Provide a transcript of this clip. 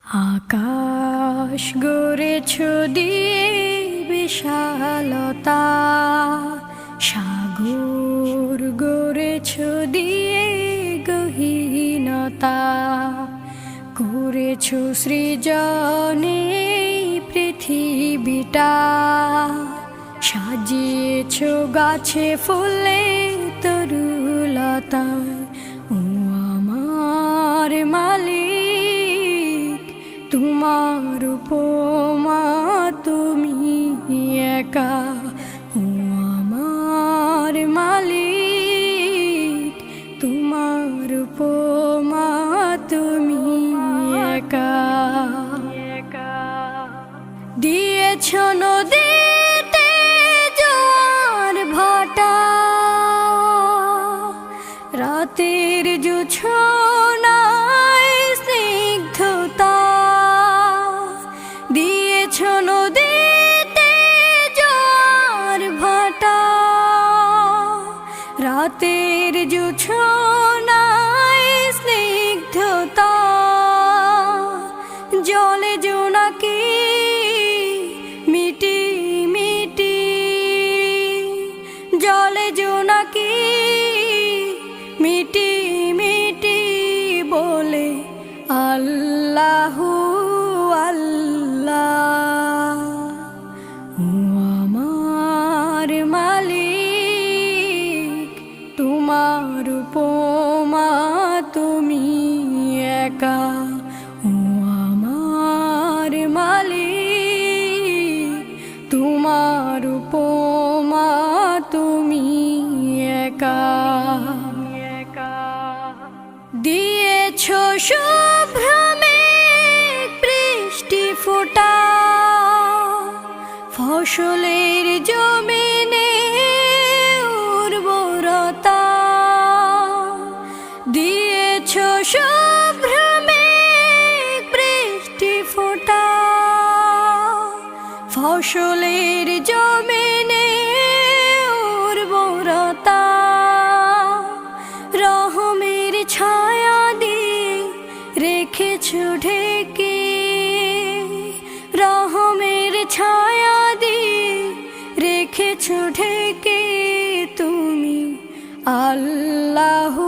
আকাশ গড়েছ দিয়ে বিশালতা, সাগর গড়েছ দিয়ে গহীনতা, করেছ সৃজনে পৃথিবীটা, সাজিয়েছ গাছে ফুলে তরুলতায়। ও আমার মালিক, তোমার উপমা তুমি একা। ও আমার মালিক, তোমার উপমা তুমি একা। দিয়েছ নদীতে জোয়ার ভাটা, রাতের জোছনায় স্নিগ্ধতা। দিয়েছ নদীতে জোয়ার ভাটা, রাতের জোছনায় স্নিগ্ধতা। জলে জোনাকি মিটি মিটি, জলে জোনাকি মিটি মিটি বলে আল্লাহু আল্লাহ। ও আমার মালিক, তোমার উপমা তুমি একা। ও আমার মালিক, তোমার উপমা তুমি একা। দিয়েছ শুভ্রমে বৃষ্টি ফোঁটা, ফসলের জমিনে উর্বরতা। দিয়েছ শুভ্রমে বৃষ্টি ফোঁটা, ফসলের জমিনে উর্বরতা। রহমের ছায়া দিয়ে রেখেছ ঢেকে, রহমের ছায়া দিয়ে রেখেছ ঢেকে। তুমি আল্লাহু